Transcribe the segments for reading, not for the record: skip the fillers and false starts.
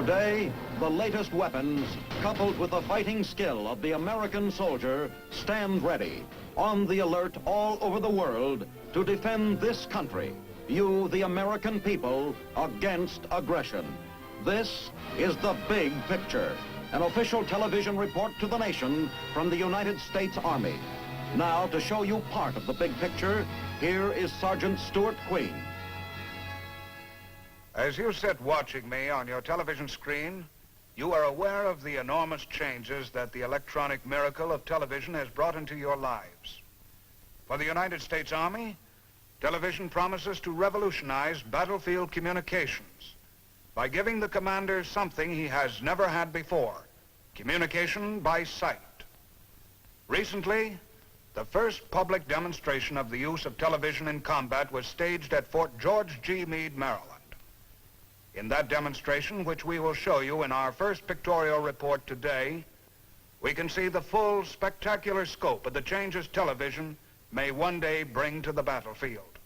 Today, the latest weapons, coupled with the fighting skill of the American soldier, stand ready, on the alert all over the world to defend this country, you, the American people, against aggression. This is The Big Picture, an official television report to the nation from the United States Army. Now, to show you part of the big picture, here is Sergeant Stuart Queen. As you sit watching me on your television screen, you are aware of the enormous changes that the electronic miracle of television has brought into your lives. For the United States Army, television promises to revolutionize battlefield communications by giving the commander something he has never had before, communication by sight. Recently, the first public demonstration of the use of television in combat was staged at Fort George G. Meade, Maryland. In that demonstration, which we will show you in our first pictorial report today, we can see the full, spectacular scope of the changes television may one day bring to the battlefield.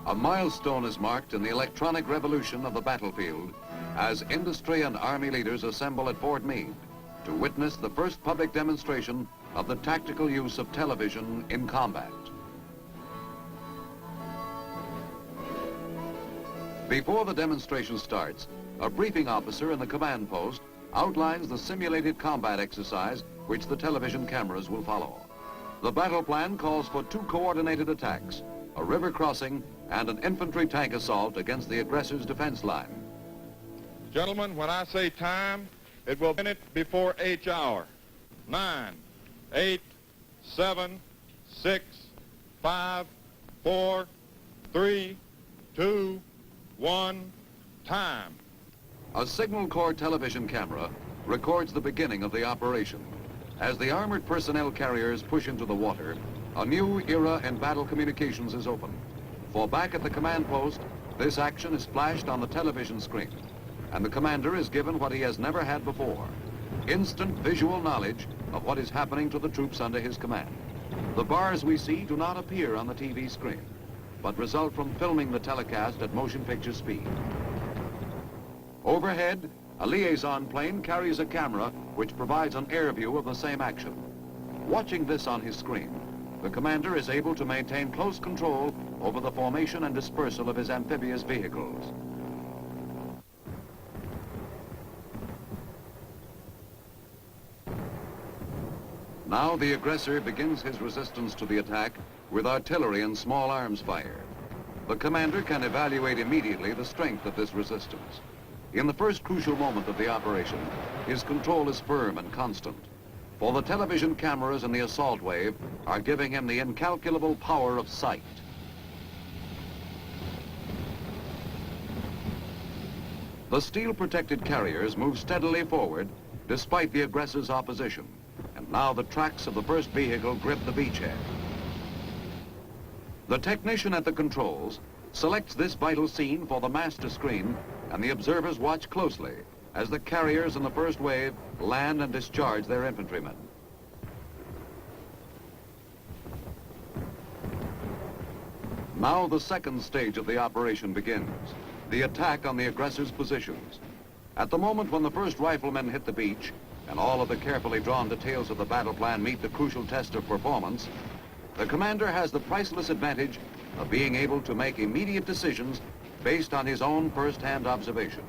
A milestone is marked in the electronic revolution of the battlefield as industry and Army leaders assemble at Fort Meade to witness the first public demonstration of the tactical use of television in combat. Before the demonstration starts, a briefing officer in the command post outlines the simulated combat exercise which the television cameras will follow. The battle plan calls for 2 coordinated attacks, a river crossing and an infantry tank assault against the aggressor's defense line. Gentlemen, when I say time, it will be a minute before H hour. 9, 8, 7, 6, 5, 4, 3, 2, 1, time. A Signal Corps television camera records the beginning of the operation. As the armored personnel carriers push into the water, a new era in battle communications is opened. For back at the command post, this action is flashed on the television screen, and the commander is given what he has never had before: instant visual knowledge of what is happening to the troops under his command. The bars we see do not appear on the TV screen, but result from filming the telecast at motion picture speed. Overhead, a liaison plane carries a camera which provides an air view of the same action. Watching this on his screen, the commander is able to maintain close control over the formation and dispersal of his amphibious vehicles. Now the aggressor begins his resistance to the attack with artillery and small arms fire. The commander can evaluate immediately the strength of this resistance. In the first crucial moment of the operation, his control is firm and constant, for the television cameras in the assault wave are giving him the incalculable power of sight. The steel-protected carriers move steadily forward despite the aggressor's opposition, and now the tracks of the first vehicle grip the beachhead. The technician at the controls selects this vital scene for the master screen, and the observers watch closely as the carriers in the first wave land and discharge their infantrymen. Now the second stage of the operation begins, the attack on the aggressor's positions. At the moment when the first riflemen hit the beach, and all of the carefully drawn details of the battle plan meet the crucial test of performance, the commander has the priceless advantage of being able to make immediate decisions based on his own first-hand observation.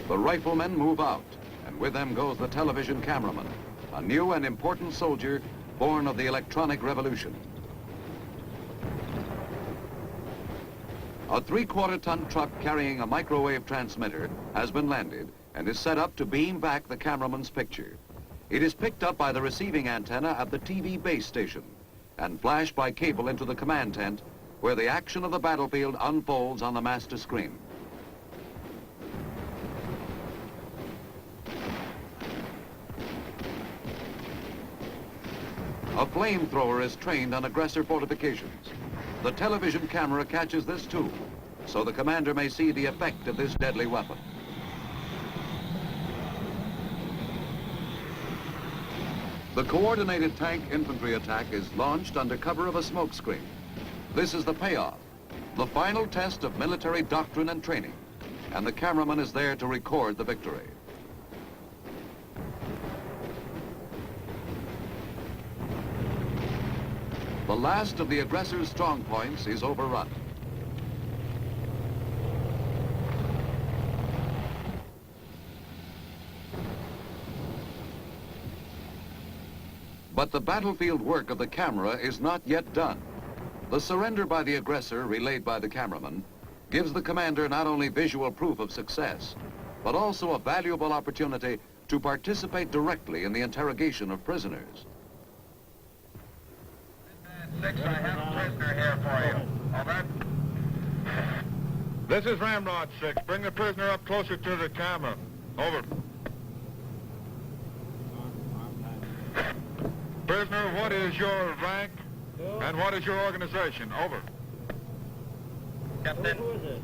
The riflemen move out, and with them goes the television cameraman, a new and important soldier born of the electronic revolution. A 3/4-ton truck carrying a microwave transmitter has been landed and is set up to beam back the cameraman's picture. It is picked up by the receiving antenna at the TV base station and flashed by cable into the command tent, where the action of the battlefield unfolds on the master screen. A flamethrower is trained on aggressor fortifications. The television camera catches this too so the commander may see the effect of this deadly weapon. The coordinated tank infantry attack is launched under cover of a smokescreen. This is the payoff, the final test of military doctrine and training, and the cameraman is there to record the victory. The last of the aggressor's strong points is overrun. But the battlefield work of the camera is not yet done. The surrender by the aggressor, relayed by the cameraman, gives the commander not only visual proof of success, but also a valuable opportunity to participate directly in the interrogation of prisoners. 6, I have a prisoner here for you. Over. This is Ramrod 6. Bring the prisoner up closer to the camera. Over. Prisoner, what is your rank and what is your organization? Over. Captain. Who is it?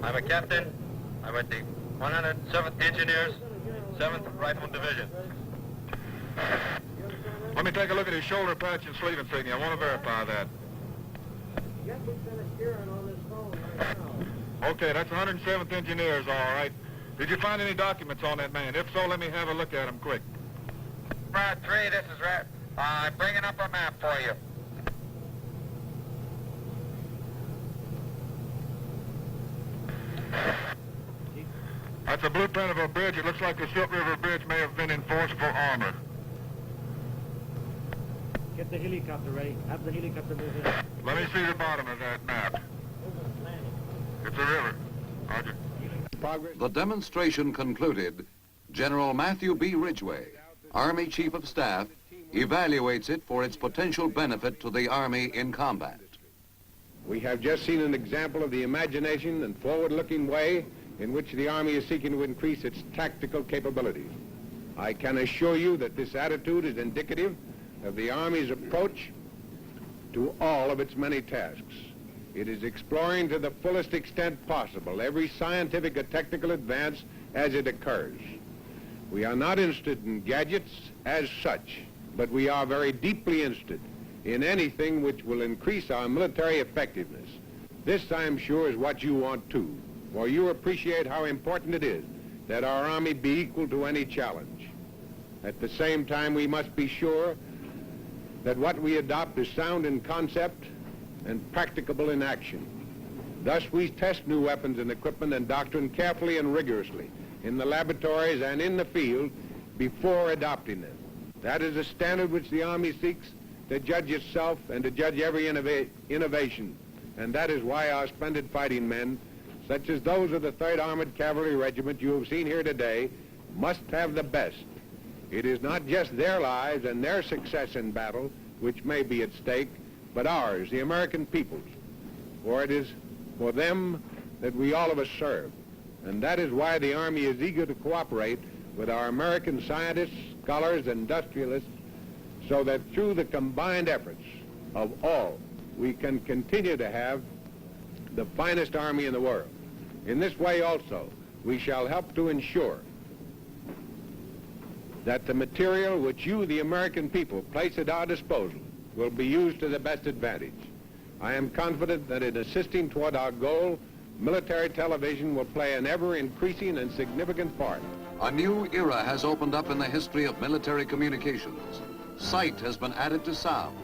I'm a captain. I'm with the 107th Engineers, 7th Rifleman Division. Let me take a look at his shoulder patch and sleeve insignia. I want to verify that. Get Lieutenant Kieran on this phone right now. Okay, that's 107th Engineers, all right. Did you find any documents on that man? If so, let me have a look at them quick. Brad 3, this is Rat. I'm bringing up a map for you. That's a blueprint of a bridge. It looks like the Silk River Bridge may have been enforced for armor. Get the helicopter ready. Have the helicopter move in. Let me see the bottom of that map. Over the planet. It's a river. Roger. The demonstration concluded, General Matthew B. Ridgway, Army Chief of Staff, evaluates it for its potential benefit to the Army in combat. We have just seen an example of the imagination and forward-looking way in which the Army is seeking to increase its tactical capabilities. I can assure you that this attitude is indicative of the Army's approach to all of its many tasks. It is exploring to the fullest extent possible every scientific or technical advance as it occurs. We are not interested in gadgets as such, but we are very deeply interested in anything which will increase our military effectiveness. This, I am sure, is what you want too, for you appreciate how important it is that our Army be equal to any challenge. At the same time, we must be sure that what we adopt is sound in concept and practicable in action. Thus, we test new weapons and equipment and doctrine carefully and rigorously in the laboratories and in the field before adopting them. That is a standard which the Army seeks to judge itself and to judge every innovation. And that is why our splendid fighting men, such as those of the 3rd Armored Cavalry Regiment you have seen here today, must have the best. It is not just their lives and their success in battle which may be at stake, but ours, the American people's. For it is for them that we all of us serve. And that is why the Army is eager to cooperate with our American scientists, scholars, industrialists, so that through the combined efforts of all, we can continue to have the finest Army in the world. In this way also, we shall help to ensure that the material which you, the American people, place at our disposal will be used to the best advantage. I am confident that in assisting toward our goal, military television will play an ever-increasing and significant part. A new era has opened up in the history of military communications. Sight has been added to sound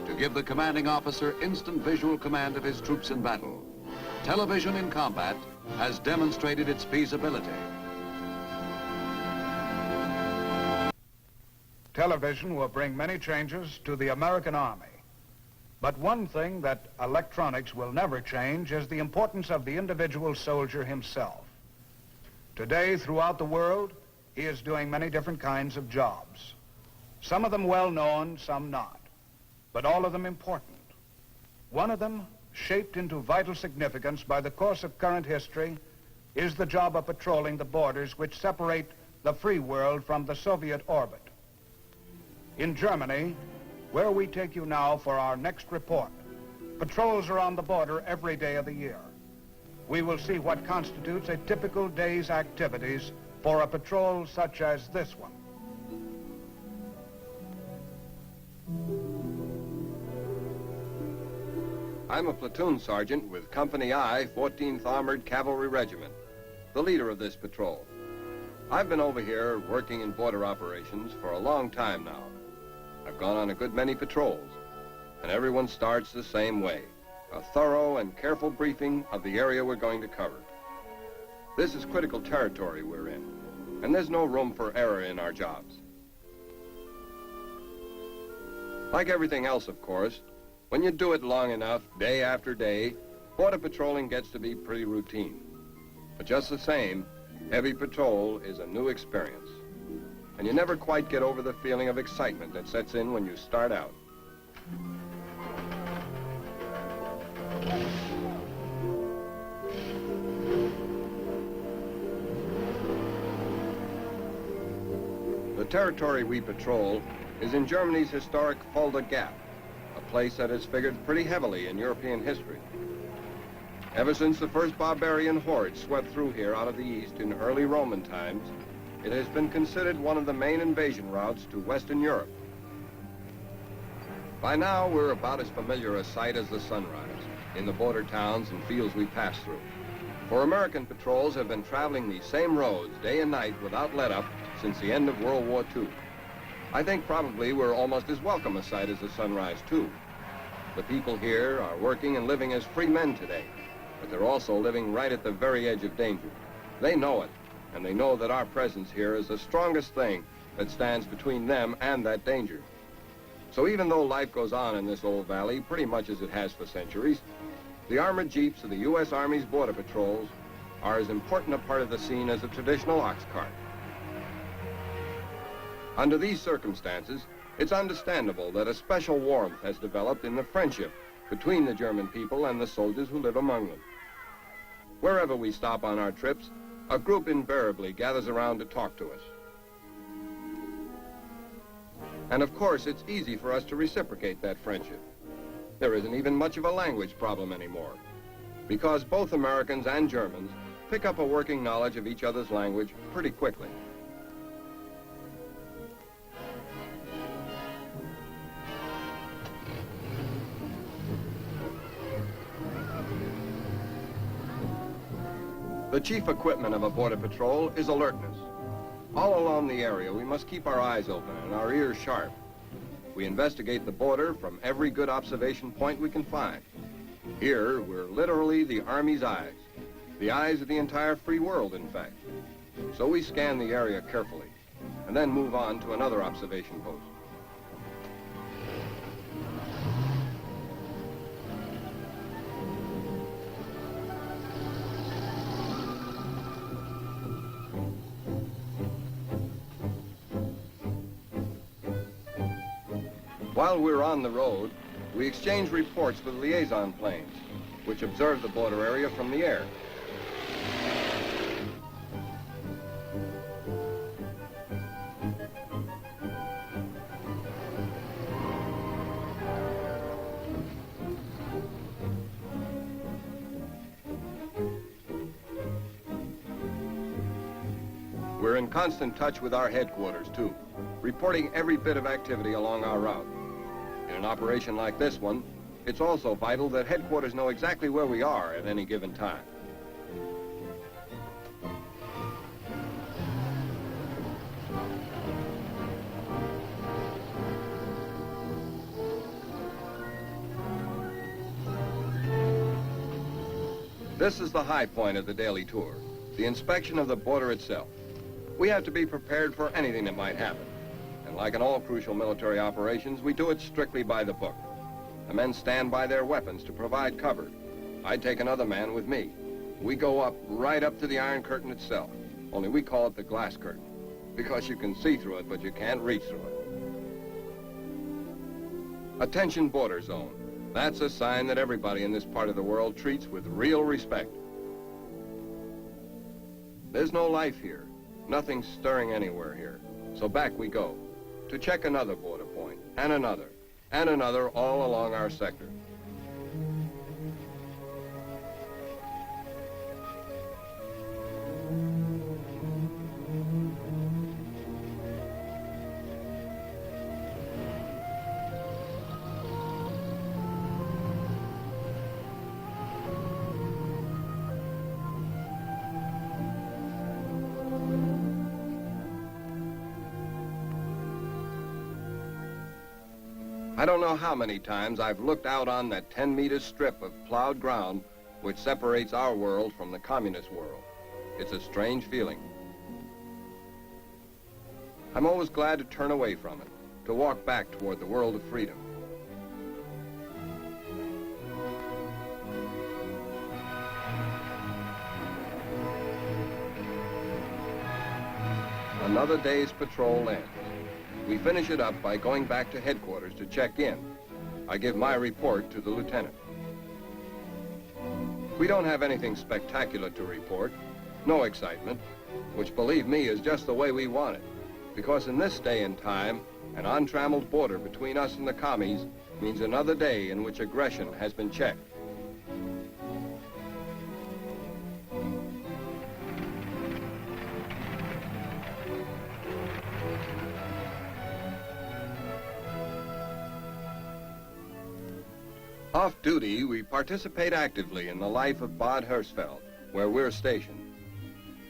to give the commanding officer instant visual command of his troops in battle. Television in combat has demonstrated its feasibility. Television will bring many changes to the American Army. But one thing that electronics will never change is the importance of the individual soldier himself. Today, throughout the world, he is doing many different kinds of jobs. Some of them well-known, some not, but all of them important. One of them, shaped into vital significance by the course of current history, is the job of patrolling the borders which separate the free world from the Soviet orbit. In Germany, where we take you now for our next report, Patrols are on the border every day of the year. We will see what constitutes a typical day's activities for a patrol such as this one. I'm a platoon sergeant with Company I, 14th Armored Cavalry Regiment, the leader of this patrol. I've been over here working in border operations for a long time now. I've gone on a good many patrols, and everyone starts the same way, a thorough and careful briefing of the area we're going to cover. This is critical territory we're in, and there's no room for error in our jobs. Like everything else, of course, when you do it long enough, day after day, border patrolling gets to be pretty routine. But just the same, heavy patrol is a new experience. And you never quite get over the feeling of excitement that sets in when you start out. The territory we patrol is in Germany's historic Fulda Gap, a place that has figured pretty heavily in European history. Ever since the first barbarian hordes swept through here out of the east in early Roman times, it has been considered one of the main invasion routes to Western Europe. By now, we're about as familiar a sight as the sunrise in the border towns and fields we pass through. For American patrols have been traveling these same roads day and night without let-up since the end of World War II. I think probably we're almost as welcome a sight as the sunrise, too. The people here are working and living as free men today, but they're also living right at the very edge of danger. They know it, and they know that our presence here is the strongest thing that stands between them and that danger. So even though life goes on in this old valley pretty much as it has for centuries, the armored jeeps of the U.S. Army's border patrols are as important a part of the scene as a traditional ox cart. Under these circumstances, it's understandable that a special warmth has developed in the friendship between the German people and the soldiers who live among them. Wherever we stop on our trips, a group invariably gathers around to talk to us. And of course, it's easy for us to reciprocate that friendship. There isn't even much of a language problem anymore, because both Americans and Germans pick up a working knowledge of each other's language pretty quickly. The chief equipment of a border patrol is alertness. All along the area, we must keep our eyes open and our ears sharp. We investigate the border from every good observation point we can find. Here, we're literally the Army's eyes. The eyes of the entire free world, in fact. So we scan the area carefully, and then move on to another observation post. While we're on the road, we exchange reports with liaison planes, which observe the border area from the air. We're in constant touch with our headquarters, too, reporting every bit of activity along our route. In an operation like this one, it's also vital that headquarters know exactly where we are at any given time. This is the high point of the daily tour, the inspection of the border itself. We have to be prepared for anything that might happen. And like in all crucial military operations, we do it strictly by the book. The men stand by their weapons to provide cover. I take another man with me. We go up, right up to the Iron Curtain itself. Only we call it the glass curtain, because you can see through it, but you can't reach through it. Attention border zone. That's a sign that everybody in this part of the world treats with real respect. There's no life here. Nothing stirring anywhere here. So back we go, to check another border point, and another all along our sector. I don't know how many times I've looked out on that 10-meter strip of plowed ground which separates our world from the communist world. It's a strange feeling. I'm always glad to turn away from it, to walk back toward the world of freedom. Another day's patrol ends. We finish it up by going back to headquarters to check in. I give my report to the lieutenant. We don't have anything spectacular to report, no excitement, which, believe me, is just the way we want it. Because in this day and time, an untrammeled border between us and the commies means another day in which aggression has been checked. Off duty, we participate actively in the life of Bad Hersfeld, where we're stationed.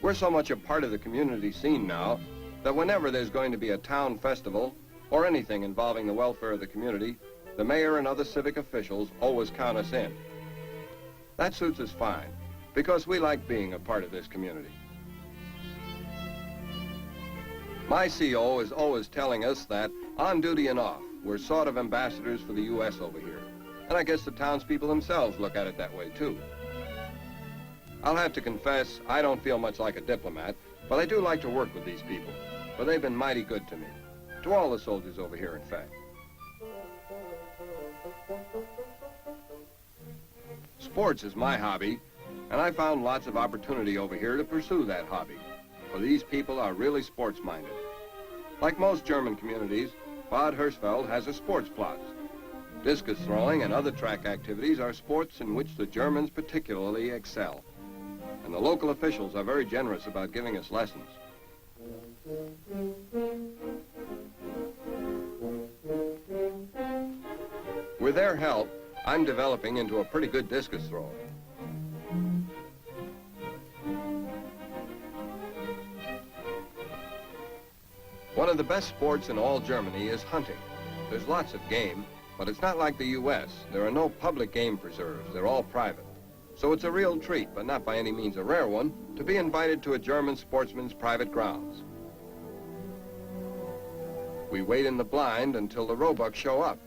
We're so much a part of the community scene now that whenever there's going to be a town festival or anything involving the welfare of the community, the mayor and other civic officials always count us in. That suits us fine, because we like being a part of this community. My CO is always telling us that on duty and off, we're sort of ambassadors for the U.S. over here. And I guess the townspeople themselves look at it that way, too. I'll have to confess, I don't feel much like a diplomat, but I do like to work with these people, for they've been mighty good to me. To all the soldiers over here, in fact. Sports is my hobby, and I found lots of opportunity over here to pursue that hobby, for these people are really sports-minded. Like most German communities, Bad Hersfeld has a sports plot. Discus throwing and other track activities are sports in which the Germans particularly excel. And the local officials are very generous about giving us lessons. With their help, I'm developing into a pretty good discus thrower. One of the best sports in all Germany is hunting. There's lots of game, but it's not like the U.S. There are no public game preserves. They're all private. So it's a real treat, but not by any means a rare one, to be invited to a German sportsman's private grounds. We wait in the blind until the roebucks show up.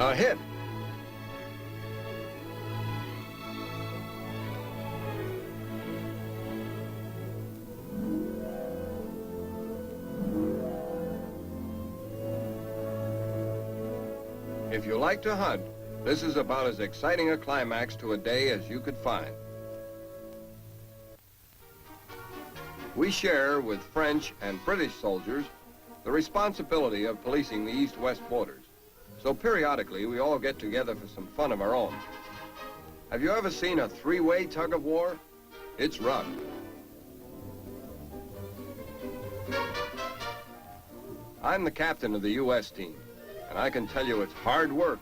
A hit. If you like to hunt, this is about as exciting a climax to a day as you could find. We share with French and British soldiers the responsibility of policing the east-west borders. So periodically, we all get together for some fun of our own. Have you ever seen a three-way tug of war? It's rough. I'm the captain of the U.S. team, and I can tell you it's hard work.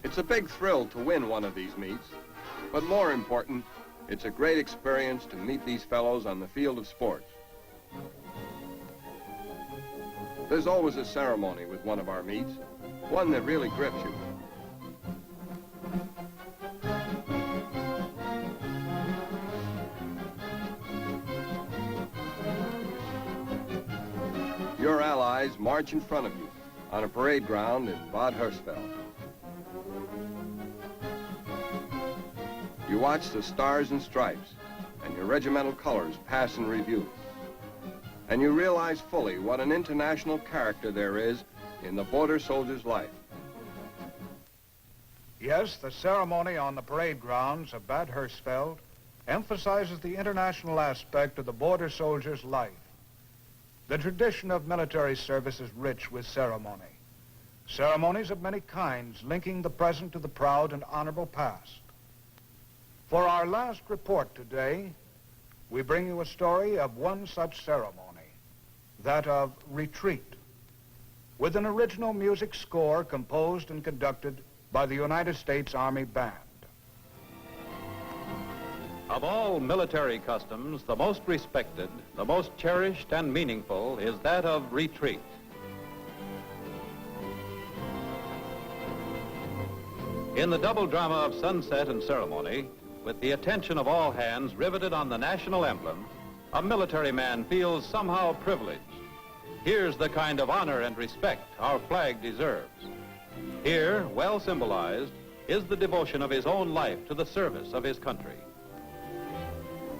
It's a big thrill to win one of these meets, but more important, it's a great experience to meet these fellows on the field of sports. There's always a ceremony with one of our meets, one that really grips you. Your allies march in front of you on a parade ground in Bad Hersfeld. You watch the stars and stripes and your regimental colors pass in review. And you realize fully what an international character there is in the border soldier's life. Yes, the ceremony on the parade grounds of Bad Hersfeld emphasizes the international aspect of the border soldier's life. The tradition of military service is rich with ceremony. Ceremonies of many kinds linking the present to the proud and honorable past. For our last report today, we bring you a story of one such ceremony, that of retreat, with an original music score composed and conducted by the United States Army Band. Of all military customs, the most respected, the most cherished and meaningful is that of retreat. In the double drama of sunset and ceremony, with the attention of all hands riveted on the national emblem, a military man feels somehow privileged. Here's the kind of honor and respect our flag deserves. Here, well symbolized, is the devotion of his own life to the service of his country.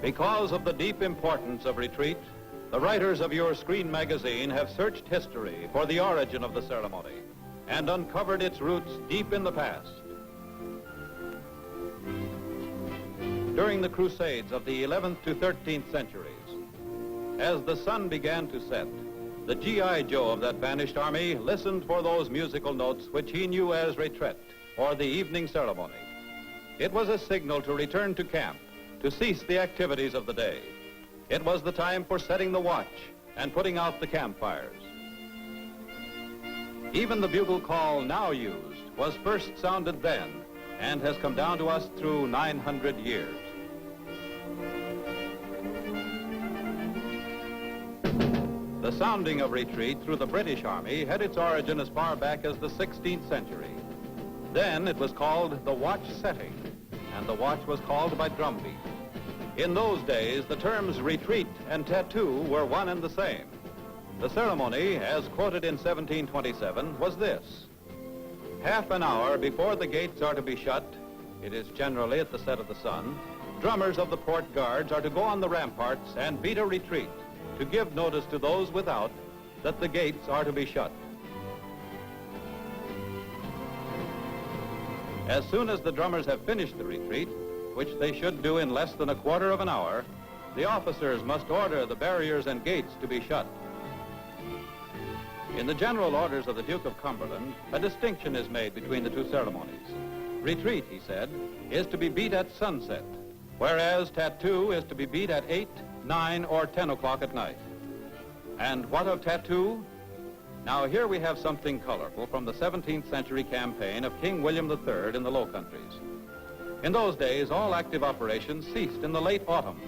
Because of the deep importance of retreat, the writers of your screen magazine have searched history for the origin of the ceremony and uncovered its roots deep in the past. During the Crusades of the 11th to 13th centuries, as the sun began to set, the G.I. Joe of that vanished army listened for those musical notes which he knew as retraite, or the evening ceremony. It was a signal to return to camp, to cease the activities of the day. It was the time for setting the watch and putting out the campfires. Even the bugle call now used was first sounded then and has come down to us through 900 years. The sounding of retreat through the British Army had its origin as far back as the 16th century. Then it was called the watch setting, and the watch was called by drumbeat. In those days, the terms retreat and tattoo were one and the same. The ceremony, as quoted in 1727, was this. Half an hour before the gates are to be shut, it is generally at the set of the sun, drummers of the port guards are to go on the ramparts and beat a retreat to give notice to those without that the gates are to be shut. As soon as the drummers have finished the retreat, which they should do in less than a quarter of an hour, the officers must order the barriers and gates to be shut. In the general orders of the Duke of Cumberland, a distinction is made between the two ceremonies. Retreat, he said, is to be beat at sunset, whereas tattoo is to be beat at 8, 9, or 10 o'clock at night. And what of tattoo? Now here we have something colorful from the 17th century campaign of King William III in the Low Countries. In those days, all active operations ceased in the late autumn,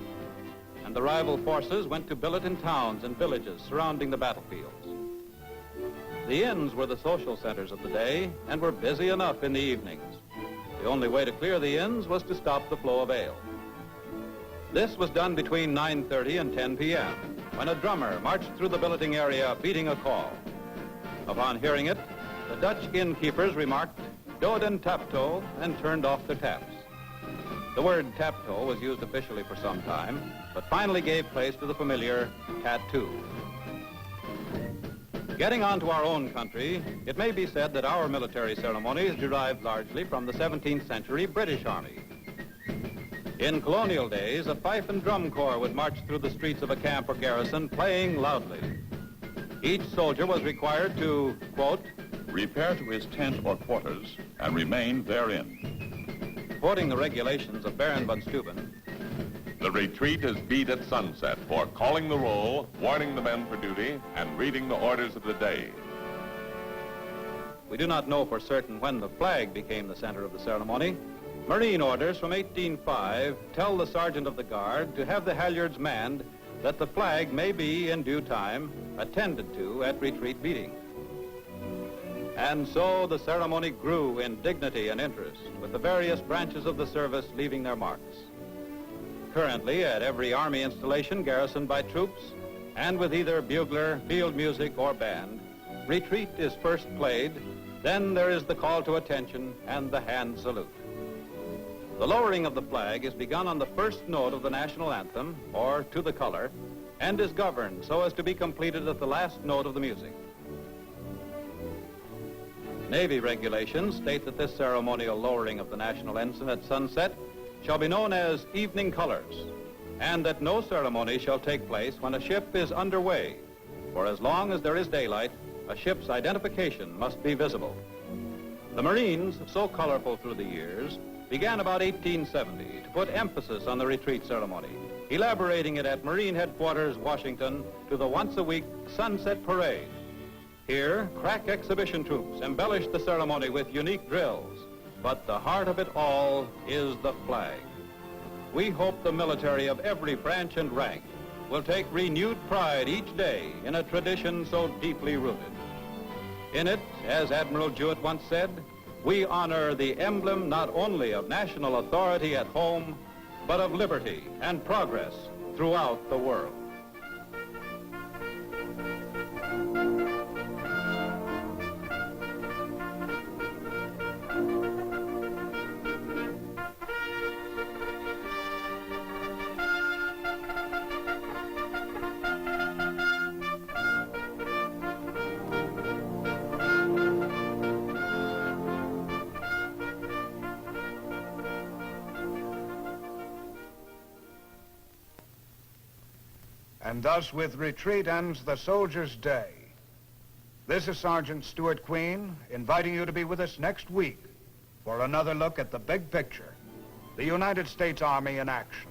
and the rival forces went to billet in towns and villages surrounding the battlefields. The inns were the social centers of the day and were busy enough in the evenings. The only way to clear the inns was to stop the flow of ale. This was done between 9:30 and 10 p.m., when a drummer marched through the billeting area beating a call. Upon hearing it, the Dutch innkeepers remarked, "Doden tapto," and turned off their taps. The word tapto was used officially for some time, but finally gave place to the familiar tattoo. Getting on to our own country, it may be said that our military ceremonies derived largely from the 17th century British Army. In colonial days, a fife and drum corps would march through the streets of a camp or garrison playing loudly. Each soldier was required to, quote, repair to his tent or quarters and remain therein. Quoting the regulations of Baron von Steuben, the retreat is beat at sunset for calling the roll, warning the men for duty, and reading the orders of the day. We do not know for certain when the flag became the center of the ceremony. Marine orders from 1805 tell the sergeant of the guard to have the halyards manned that the flag may be, in due time, attended to at retreat beating. And so the ceremony grew in dignity and interest, with the various branches of the service leaving their marks. Currently, at every Army installation garrisoned by troops, and with either bugler, field music, or band, retreat is first played, then there is the call to attention and the hand salute. The lowering of the flag is begun on the first note of the national anthem, or to the color, and is governed so as to be completed at the last note of the music. Navy regulations state that this ceremonial lowering of the national ensign at sunset shall be known as evening colors, and that no ceremony shall take place when a ship is underway. For as long as there is daylight, a ship's identification must be visible. The Marines, so colorful through the years, began about 1870 to put emphasis on the retreat ceremony, elaborating it at Marine Headquarters, Washington, to the once-a-week Sunset Parade. Here, crack exhibition troops embellish the ceremony with unique drills, but the heart of it all is the flag. We hope the military of every branch and rank will take renewed pride each day in a tradition so deeply rooted. In it, as Admiral Jewett once said, we honor the emblem not only of national authority at home, but of liberty and progress throughout the world. And thus, with retreat, ends the soldier's day. This is Sergeant Stuart Queen, inviting you to be with us next week for another look at the big picture, the United States Army in action.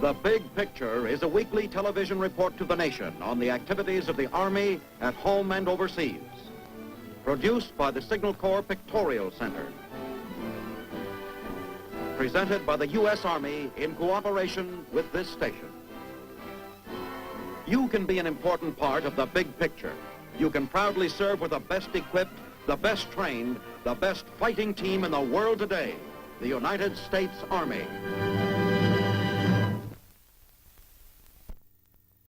The Big Picture is a weekly television report to the nation on the activities of the Army at home and overseas. Produced by the Signal Corps Pictorial Center. Presented by the U.S. Army in cooperation with this station. You can be an important part of the big picture. You can proudly serve with the best equipped, the best trained, the best fighting team in the world today, the United States Army.